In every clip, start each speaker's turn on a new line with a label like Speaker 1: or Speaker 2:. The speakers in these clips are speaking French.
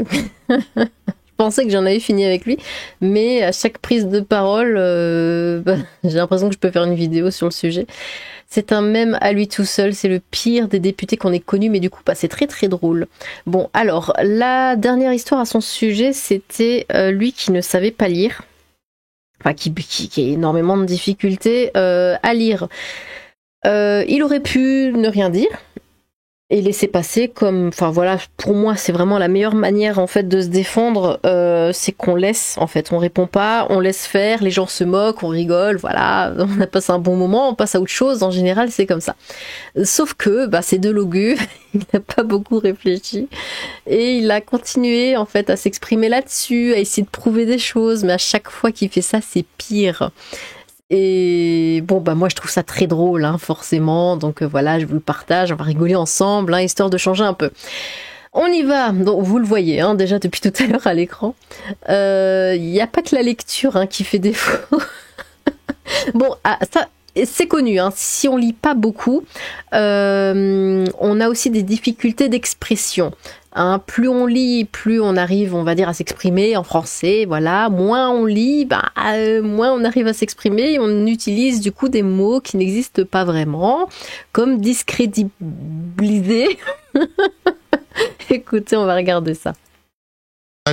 Speaker 1: que je pensais que j'en avais fini avec lui, mais à chaque prise de parole, j'ai l'impression que je peux faire une vidéo sur le sujet. C'est un mème à lui tout seul, c'est le pire des députés qu'on ait connu, mais du coup, c'est très très drôle. Bon, alors, la dernière histoire à son sujet, c'était lui qui ne savait pas lire, enfin qui a énormément de difficultés à lire. Il aurait pu ne rien dire et laisser passer comme, enfin voilà, pour moi c'est vraiment la meilleure manière en fait de se défendre, c'est qu'on laisse, en fait, on répond pas, on laisse faire, les gens se moquent, on rigole, voilà, on a passé un bon moment, on passe à autre chose, en général c'est comme ça. Sauf que c'est de l'augur, il n'a pas beaucoup réfléchi et il a continué en fait à s'exprimer là-dessus, à essayer de prouver des choses, mais à chaque fois qu'il fait ça c'est pire. Et bon, moi je trouve ça très drôle, hein, forcément, donc voilà, je vous le partage, on va rigoler ensemble, hein, histoire de changer un peu. On y va, donc vous le voyez, hein, déjà depuis tout à l'heure à l'écran, il n'y a pas que la lecture, hein, qui fait défaut. Bon, ça c'est connu, hein, si on lit pas beaucoup, on a aussi des difficultés d'expression. Hein, plus on lit, plus on arrive, on va dire, à s'exprimer en français, voilà. Moins on lit, moins on arrive à s'exprimer. On utilise du coup des mots qui n'existent pas vraiment, comme discrédibiliser. Écoutez, on va regarder ça.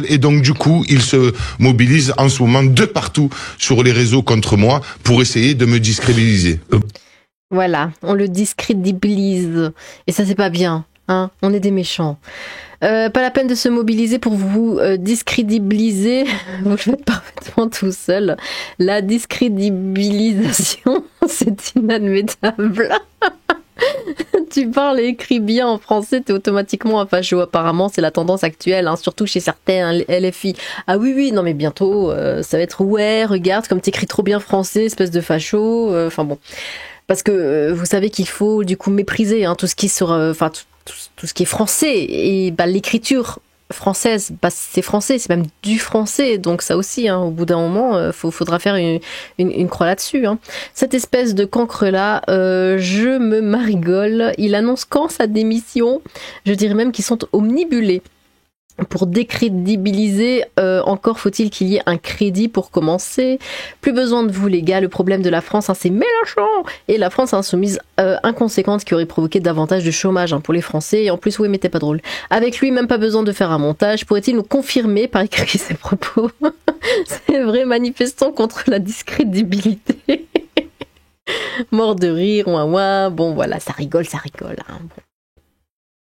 Speaker 2: Et donc du coup, il se mobilise en ce moment de partout sur les réseaux contre moi pour essayer de me discrédibiliser.
Speaker 1: Voilà, on le discrédibilise. Et ça, c'est pas bien. Hein, on est des méchants. Pas la peine de se mobiliser pour vous discrédibiliser. Vous le faites parfaitement tout seul. La discrédibilisation, c'est inadmettable. Tu parles et écris bien en français, t'es automatiquement un facho. Apparemment, c'est la tendance actuelle, hein, surtout chez certains LFI. Ah oui, non mais bientôt, ça va être ouais, regarde comme t'écris trop bien français, espèce de facho. Enfin bon, parce que vous savez qu'il faut du coup mépriser, hein, tout ce qui sera, tout ce qui est français, et l'écriture française, c'est français, c'est même du français, donc ça aussi, hein, au bout d'un moment, faudra faire une croix là-dessus. Hein. Cette espèce de cancre-là, je me marigole, il annonce quand sa démission, je dirais même qu'ils sont omnibulés. Pour décrédibiliser, encore faut-il qu'il y ait un crédit pour commencer. Plus besoin de vous les gars, le problème de la France, hein, c'est Mélenchon et la France insoumise inconséquente qui aurait provoqué davantage de chômage, hein, pour les Français. Et en plus, oui, mais t'es pas drôle. Avec lui, même pas besoin de faire un montage. Pourrait-il nous confirmer par écrit ses propos? C'est vrai, manifestons contre la discrédibilité. Mort de rire, ouin ouin. Bon voilà, ça rigole. Hein.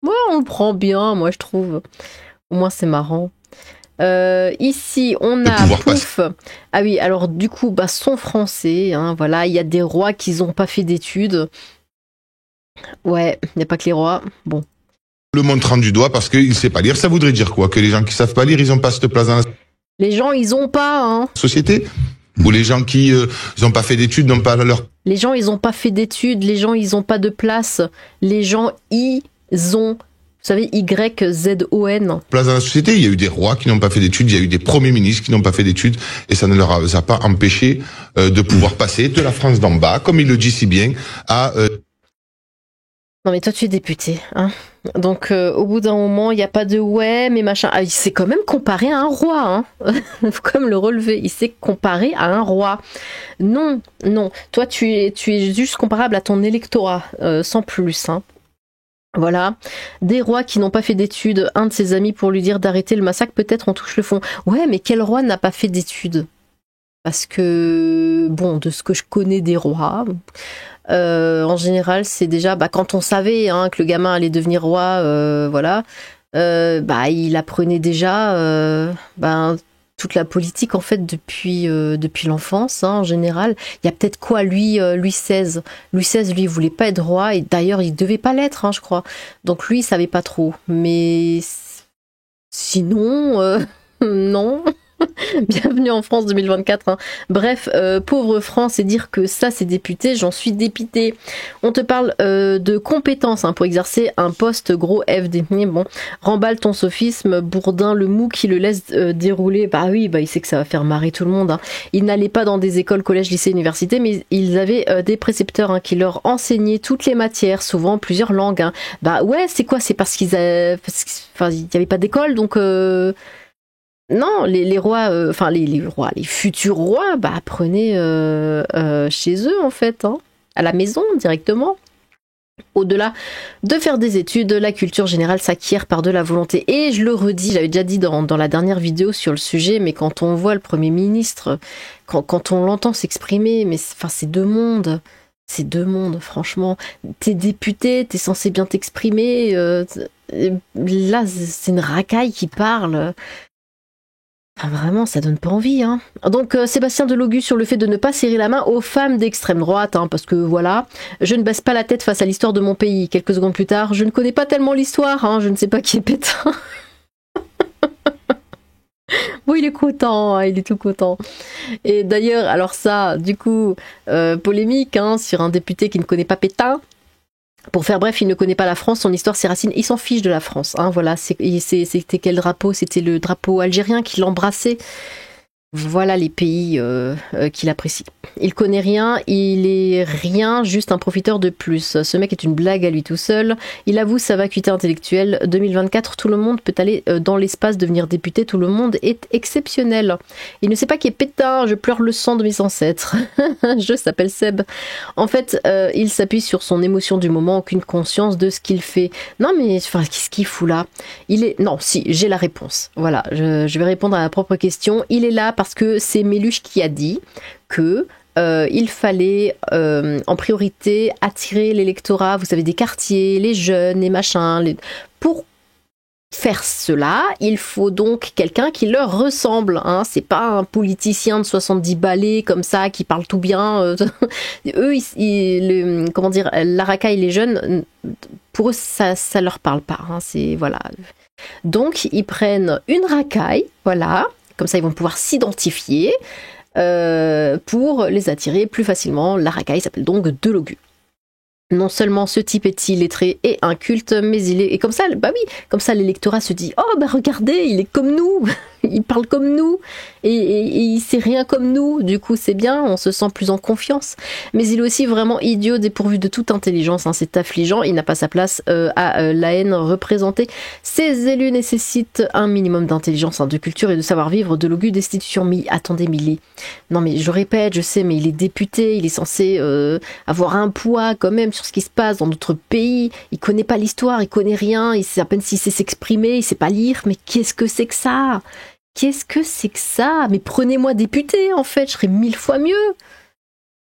Speaker 1: Ouais, on le prend bien, moi je trouve. Au moins c'est marrant. Ici on a Pouf. Ah oui, alors du coup son français, hein, voilà, il y a des rois qui n'ont pas fait d'études. Ouais, il n'y a pas que les rois. Bon.
Speaker 2: Le montrant du doigt parce qu'il ne sait pas lire, ça voudrait dire quoi? Que les gens qui savent pas lire, ils n'ont pas cette place dans la
Speaker 1: Les gens, ils ont pas, hein.
Speaker 2: Société? Ou les gens qui n'ont pas fait d'études n'ont pas leur...
Speaker 1: Les gens, ils ont pas fait d'études, les gens, ils ont pas de place. Les gens, ils ont... Vous savez, Y-Z-O-N.
Speaker 2: Place dans la société, il y a eu des rois qui n'ont pas fait d'études, il y a eu des premiers ministres qui n'ont pas fait d'études, et ça ne leur a pas empêché de pouvoir passer de la France d'en bas, comme il le dit si bien, à...
Speaker 1: Non mais toi tu es député, hein. Donc au bout d'un moment, il n'y a pas de ouais, mais machin. Ah, il s'est quand même comparé à un roi, hein. Faut quand même le relever. Il s'est comparé à un roi. Non. Toi tu es juste comparable à ton électorat, sans plus, hein. Voilà, des rois qui n'ont pas fait d'études, un de ses amis pour lui dire d'arrêter le massacre, peut-être on touche le fond. Ouais, mais quel roi n'a pas fait d'études? Parce que, bon, de ce que je connais des rois, en général, c'est déjà, quand on savait, hein, que le gamin allait devenir roi, voilà, il apprenait déjà, toute la politique en fait depuis l'enfance, hein, en général. Il y a peut-être quoi, Louis XVI. Louis XVI, lui, il voulait pas être roi et d'ailleurs il devait pas l'être, hein, je crois. Donc lui, il savait pas trop. Mais sinon, non. Bienvenue en France 2024. Hein. Bref, pauvre France, et dire que ça c'est député, j'en suis dépité. On te parle de compétences pour exercer un poste gros FD. Bon, remballe ton sophisme, Bourdin le mou qui le laisse dérouler. Bah oui, bah il sait que ça va faire marrer tout le monde. Hein. Ils n'allaient pas dans des écoles, collèges, lycées, universités, mais ils avaient des précepteurs qui leur enseignaient toutes les matières, souvent plusieurs langues. Hein. Bah ouais, c'est quoi? C'est parce qu'ils avaient, enfin, il n'y avait pas d'école, donc. Non, les rois, les rois, les futurs rois, bah apprenaient chez eux en fait, hein, à la maison directement. Au-delà de faire des études, la culture générale s'acquiert par de la volonté. Et je le redis, j'avais déjà dit dans la dernière vidéo sur le sujet, mais quand on voit le Premier ministre, quand on l'entend s'exprimer, mais c'est deux mondes. C'est deux mondes, franchement. T'es député, t'es censé bien t'exprimer. Là, c'est une racaille qui parle. Ah, vraiment, ça donne pas envie. Hein. Donc, Sébastien Delogu sur le fait de ne pas serrer la main aux femmes d'extrême droite, parce que voilà, je ne baisse pas la tête face à l'histoire de mon pays. Quelques secondes plus tard, je ne connais pas tellement l'histoire, je ne sais pas qui est Pétain. Bon, il est content, il est tout content. Et d'ailleurs, alors ça, du coup, polémique sur un député qui ne connaît pas Pétain. Pour faire bref, il ne connaît pas la France, son histoire, ses racines, il s'en fiche de la France. Voilà, c'était quel drapeau? C'était le drapeau algérien qui l'embrassait. Voilà les pays qu'il apprécie. Il connaît rien, il est rien, juste un profiteur de plus. Ce mec est une blague à lui tout seul. Il avoue sa vacuité intellectuelle. 2024, tout le monde peut aller dans l'espace, devenir député. Tout le monde est exceptionnel. Il ne sait pas qui est Pétain. Je pleure le sang de mes ancêtres. Je s'appelle Seb. En fait, il s'appuie sur son émotion du moment, aucune conscience de ce qu'il fait. Non mais, qu'est-ce qu'il fout là? Non, si, j'ai la réponse. Voilà, je vais répondre à ma propre question. Il est là parce que c'est Méluche qui a dit que il fallait en priorité attirer l'électorat, vous savez, des quartiers, les jeunes, les machins. Pour faire cela, il faut donc quelqu'un qui leur ressemble. C'est pas un politicien de 70 balais comme ça qui parle tout bien. Eux, comment dire, la racaille, les jeunes, pour eux, ça leur parle pas. C'est voilà. Donc ils prennent une racaille, voilà. Comme ça, ils vont pouvoir s'identifier pour les attirer plus facilement. La racaille s'appelle donc Delogu. Non seulement ce type est illettré et inculte, mais il est... Et comme ça, bah oui, comme ça l'électorat se dit « Oh, bah regardez, il est comme nous, il parle comme nous, et il sait rien comme nous, du coup c'est bien, on se sent plus en confiance. » Mais il est aussi vraiment idiot, dépourvu de toute intelligence, c'est affligeant, il n'a pas sa place à la haine représentée. Ces élus nécessitent un minimum d'intelligence, de culture et de savoir-vivre, de Delogu destitution. Mais attendez, mais il est... Non mais je répète, je sais, mais il est député, il est censé avoir un poids quand même sur ce qui se passe dans notre pays, il connaît pas l'histoire, il connaît rien, il sait à peine s'il sait s'exprimer, il sait pas lire, mais qu'est-ce que c'est que ça? Qu'est-ce que c'est que ça? Mais prenez-moi député, en fait, je serais 1000 fois mieux.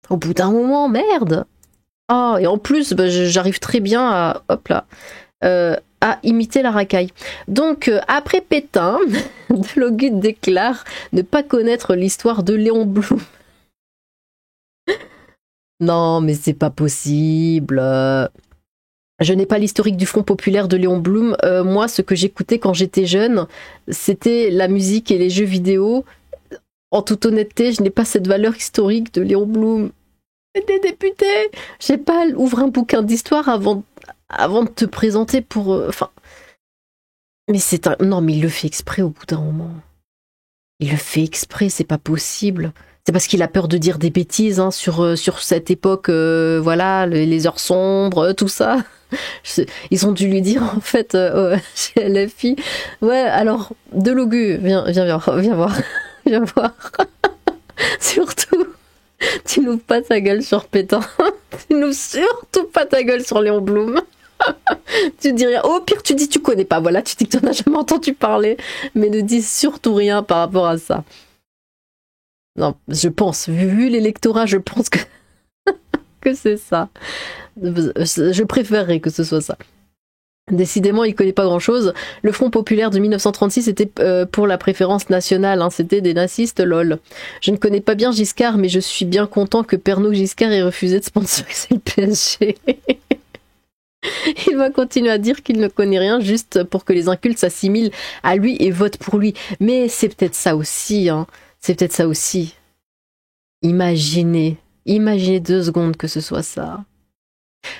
Speaker 1: Au bout d'un moment, merde. Oh, et en plus, j'arrive très bien à... Hop là. À imiter la racaille. Donc, après Pétain, Delogu déclare ne pas connaître l'histoire de Léon Blum. Non, mais c'est pas possible. Je n'ai pas l'historique du Front populaire de Léon Blum. Moi, ce que j'écoutais quand j'étais jeune, c'était la musique et les jeux vidéo. En toute honnêteté, je n'ai pas cette valeur historique de Léon Blum. Des députés. Je sais pas, ouvre un bouquin d'histoire avant de te présenter pour... Mais c'est un... Non, mais il le fait exprès au bout d'un moment. Il le fait exprès, c'est pas possible. C'est parce qu'il a peur de dire des bêtises sur cette époque, voilà, les heures sombres, tout ça. Ils ont dû lui dire, en fait, chez LFI, ouais, alors, Delogu, viens voir, viens voir. Surtout, tu n'ouvres pas ta gueule sur Pétain, tu n'ouvres surtout pas ta gueule sur Léon Blum. Tu dis rien, au pire tu dis tu connais pas, voilà, tu dis que tu n'en as jamais entendu parler, mais ne dis surtout rien par rapport à ça. Non, je pense, vu l'électorat, je pense que c'est ça. Je préférerais que ce soit ça. Décidément, il connaît pas grand-chose. Le Front populaire de 1936 c'était pour la préférence nationale, c'était des nazistes, lol. Je ne connais pas bien Giscard, mais je suis bien content que Pernod Giscard ait refusé de sponsoriser le PSG. Il va continuer à dire qu'il ne connaît rien juste pour que les incultes s'assimilent à lui et votent pour lui. Mais c'est peut-être ça aussi, hein. C'est peut-être ça aussi. Imaginez 2 secondes que ce soit ça.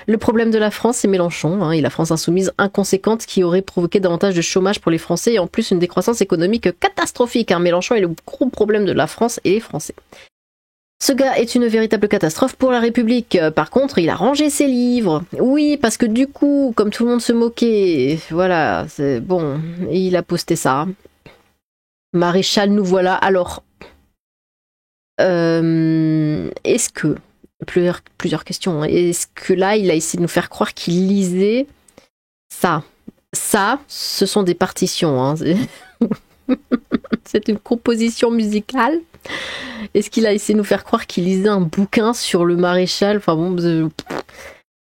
Speaker 1: Le problème de la France, c'est Mélenchon, hein, et la France insoumise inconséquente qui aurait provoqué davantage de chômage pour les Français et en plus une décroissance économique catastrophique. Hein. Mélenchon est le gros problème de la France et les Français. Ce gars est une véritable catastrophe pour la République. Par contre, il a rangé ses livres. Oui, parce que du coup, comme tout le monde se moquait, voilà, c'est bon, il a posté ça. Maréchal, nous voilà. Alors, est-ce que plusieurs questions. Est-ce que là, il a essayé de nous faire croire qu'il lisait ça? Ça, ce sont des partitions. Hein. C'est une composition musicale. Est-ce qu'il a essayé de nous faire croire qu'il lisait un bouquin sur le maréchal? Enfin bon.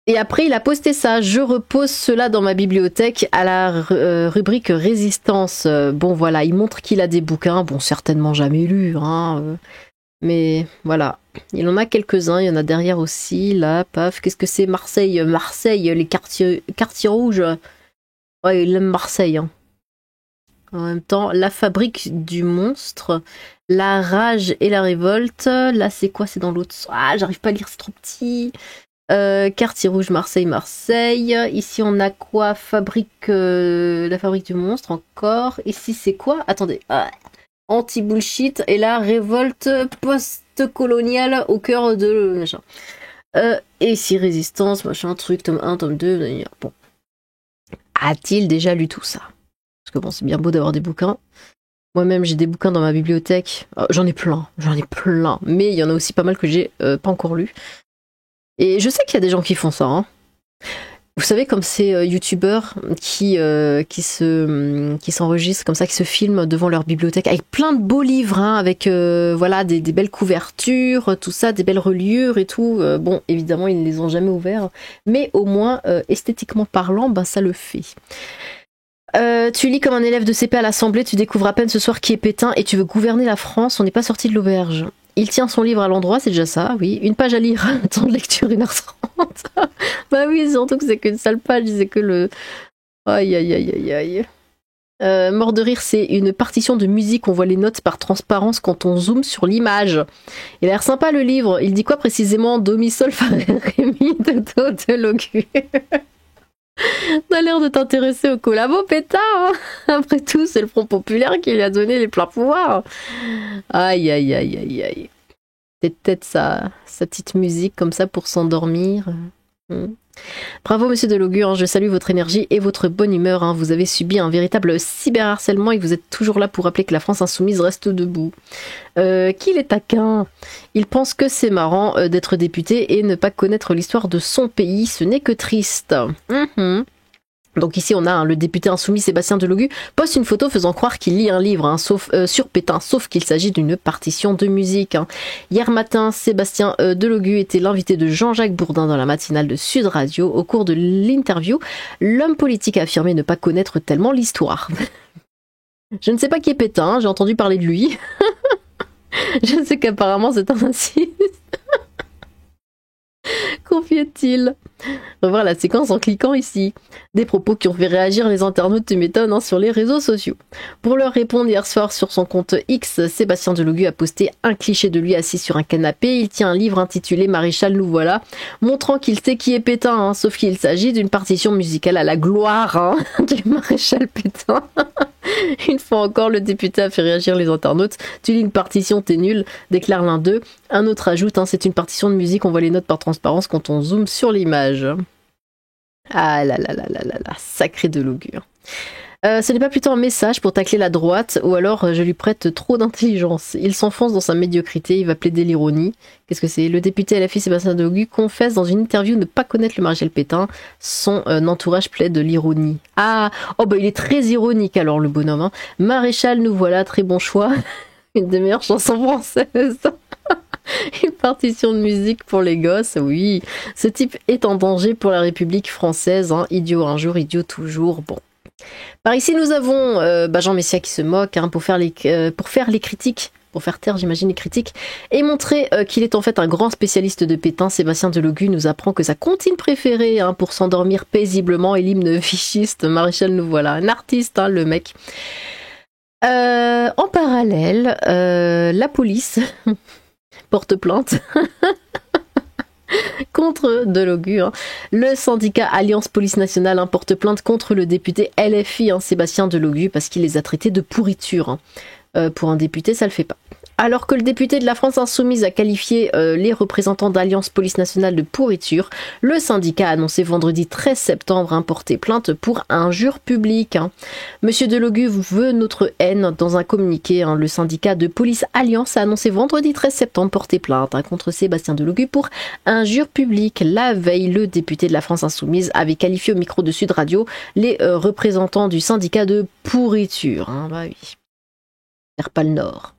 Speaker 1: Et après, il a posté ça. Je repose cela dans ma bibliothèque à la rubrique Résistance. Bon, voilà, il montre qu'il a des bouquins. Bon, certainement jamais lus, hein. Mais voilà, il en a quelques-uns, il y en a derrière aussi, là, paf, qu'est-ce que c'est? Marseille, les quartiers rouges. Ouais, il aime Marseille. Hein. En même temps, la fabrique du monstre, la rage et la révolte, là c'est quoi? C'est dans l'autre... Ah, j'arrive pas à lire, c'est trop petit. Quartier rouge, Marseille. Ici on a quoi? La fabrique du monstre, encore. Ici c'est quoi? Attendez, anti-bullshit et la révolte post-coloniale au cœur de machin. Et si résistance, machin, truc, tome 1, tome 2, bon. A-t-il déjà lu tout ça? Parce que bon, c'est bien beau d'avoir des bouquins. Moi-même, j'ai des bouquins dans ma bibliothèque. J'en ai plein. Mais il y en a aussi pas mal que j'ai pas encore lu. Et je sais qu'il y a des gens qui font ça, hein. Vous savez, comme ces youtubeurs qui s'enregistrent comme ça, qui se filment devant leur bibliothèque avec plein de beaux livres, hein, avec voilà des belles couvertures, tout ça, des belles reliures et tout. Bon, évidemment, ils ne les ont jamais ouverts, mais au moins, esthétiquement parlant, ben, ça le fait. Tu lis comme un élève de CP à l'Assemblée, tu découvres à peine ce soir qui est Pétain et tu veux gouverner la France, on n'est pas sorti de l'auberge. Il tient son livre à l'endroit, c'est déjà ça, oui. Une page à lire, temps de lecture 1h30. Bah oui, surtout que c'est qu'une seule page, c'est que le... Aïe. Mort de rire, c'est une partition de musique, on voit les notes par transparence quand on zoome sur l'image. Il a l'air sympa le livre, il dit quoi précisément? Do, mi, sol, fa, ré, mi, do, de logu. T'as l'air de t'intéresser au collabo, Pétain, hein. Après tout, c'est le Front Populaire qui lui a donné les pleins pouvoirs. Aïe. C'est peut-être sa petite musique comme ça pour s'endormir. Bravo monsieur Delogu, hein, je salue votre énergie et votre bonne humeur. Hein. Vous avez subi un véritable cyberharcèlement et vous êtes toujours là pour rappeler que la France insoumise reste debout. Qu'il est taquin. Il pense que c'est marrant d'être député et ne pas connaître l'histoire de son pays. Ce n'est que triste. Donc ici on a le député insoumis Sébastien Delogu poste une photo faisant croire qu'il lit un livre, hein, sur Pétain, sauf qu'il s'agit d'une partition de musique. Hein. Hier matin, Sébastien Delogu était l'invité de Jean-Jacques Bourdin dans la matinale de Sud Radio. Au cours de l'interview, l'homme politique a affirmé ne pas connaître tellement l'histoire. Je ne sais pas qui est Pétain, j'ai entendu parler de lui. Je sais qu'apparemment c'est un raciste. Confiait-il. Revoir la séquence en cliquant ici. Des propos qui ont fait réagir les internautes, tu m'étonnes, hein, sur les réseaux sociaux. Pour leur répondre hier soir sur son compte X, Sébastien Delogu a posté un cliché de lui assis sur un canapé. Il tient un livre intitulé Maréchal, nous voilà, montrant qu'il sait qui est Pétain, hein, sauf qu'il s'agit d'une partition musicale à la gloire, hein, du Maréchal Pétain. Une fois encore, le député a fait réagir les internautes. Tu lis une partition, t'es nul, déclare l'un d'eux. Un autre ajoute, hein, c'est une partition de musique, on voit les notes par transparence quand on zoome sur l'image. Ah là, sacré Delogu. Ce n'est pas plutôt un message pour tacler la droite, ou alors je lui prête trop d'intelligence. Il s'enfonce dans sa médiocrité, il va plaider l'ironie. Qu'est-ce que c'est? Le député LFI Sébastien Delogu confesse dans une interview ne pas connaître le maréchal Pétain. Son entourage plaide de l'ironie. Ah, oh bah il est très ironique alors le bonhomme. Hein. Maréchal, nous voilà, très bon choix. Une des meilleures chansons françaises. Une partition de musique pour les gosses, oui. Ce type est en danger pour la République française. Hein. Idiot un jour, idiot toujours. Bon. Par ici, nous avons Jean Messia qui se moque, hein, pour faire les critiques pour faire taire, j'imagine, les critiques, et montrer qu'il est en fait un grand spécialiste de Pétain. Sébastien Delogu nous apprend que sa comptine préférée pour s'endormir paisiblement est l'hymne fichiste. Maréchal, nous voilà, un artiste, le mec. En parallèle, la police porte plainte contre Delogu. Le syndicat Alliance Police Nationale porte plainte contre le député LFI, Sébastien Delogu, parce qu'il les a traités de pourriture. Pour un député, ça le fait pas. Alors que le député de la France Insoumise a qualifié les représentants d'Alliance Police Nationale de pourriture, le syndicat a annoncé vendredi 13 septembre porter plainte pour injure publique. Monsieur Delogu veut notre haine. Dans un communiqué, le syndicat de police Alliance a annoncé vendredi 13 septembre porter plainte contre Sébastien Delogu pour injure publique. La veille, le député de la France Insoumise avait qualifié au micro de Sud Radio les représentants du syndicat de pourriture. Bah oui. Pas le Nord.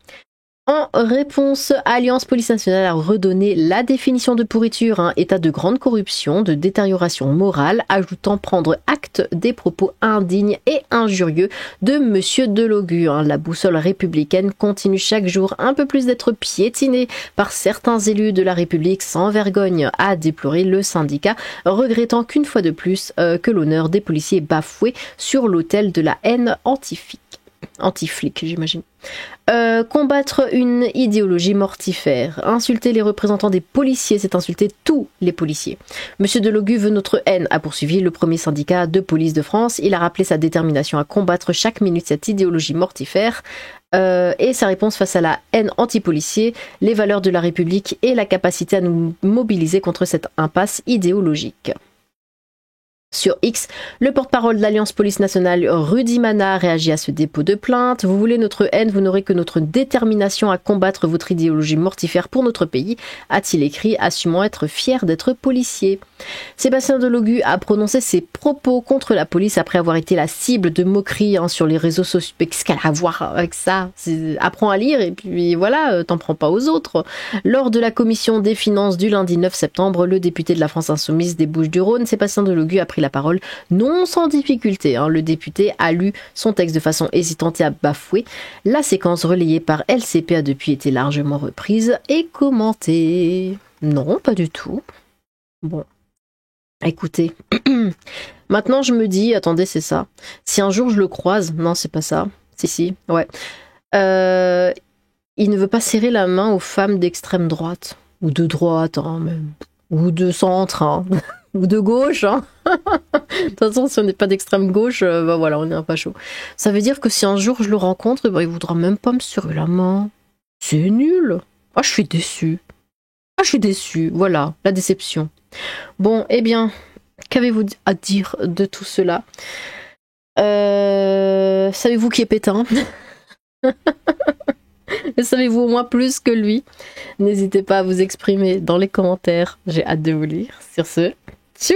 Speaker 1: En réponse, Alliance Police Nationale a redonné la définition de pourriture, état de grande corruption, de détérioration morale, ajoutant prendre acte des propos indignes et injurieux de Monsieur Delogu. La boussole républicaine continue chaque jour un peu plus d'être piétinée par certains élus de la République sans vergogne, a déploré le syndicat, regrettant qu'une fois de plus que l'honneur des policiers est bafoué sur l'autel de la haine anti-flic, j'imagine. Combattre une idéologie mortifère. Insulter les représentants des policiers, c'est insulter tous les policiers. Monsieur Delogu veut notre haine, a poursuivi le premier syndicat de police de France. Il a rappelé sa détermination à combattre chaque minute cette idéologie mortifère et sa réponse face à la haine anti-policier, les valeurs de la République et la capacité à nous mobiliser contre cette impasse idéologique. Sur X, le porte-parole de l'Alliance Police Nationale, Rudy Mana, réagit à ce dépôt de plainte. Vous voulez notre haine, vous n'aurez que notre détermination à combattre votre idéologie mortifère pour notre pays, a-t-il écrit, assumant être fier d'être policier. Sébastien Delogu a prononcé ses propos contre la police après avoir été la cible de moqueries sur les réseaux sociaux. Qu'est-ce qu'elle a à voir avec ça ? Apprends à lire et puis voilà, t'en prends pas aux autres. Lors de la commission des finances du lundi 9 septembre, le député de la France Insoumise des Bouches-du-Rhône, Sébastien Delogu, a pris la parole non sans difficulté. Le député a lu son texte de façon hésitante et a bafoué. La séquence relayée par LCP a depuis été largement reprise et commentée. Non, pas du tout. Bon. Écoutez, maintenant je me dis, attendez, c'est ça. Si un jour je le croise, non, c'est pas ça. Si, ouais. Il ne veut pas serrer la main aux femmes d'extrême droite. Ou de droite, même. Ou de centre, ou de gauche. De toute façon, si on n'est pas d'extrême gauche, voilà, on est un facho. Ça veut dire que si un jour je le rencontre, il voudra même pas me serrer la main. C'est nul. Ah, je suis déçue. Voilà, la déception. Bon, eh bien, qu'avez-vous à dire de tout cela ? Savez-vous qui est Pétain ? Savez-vous au moins plus que lui ? N'hésitez pas à vous exprimer dans les commentaires. J'ai hâte de vous lire. Sur ce, tchou !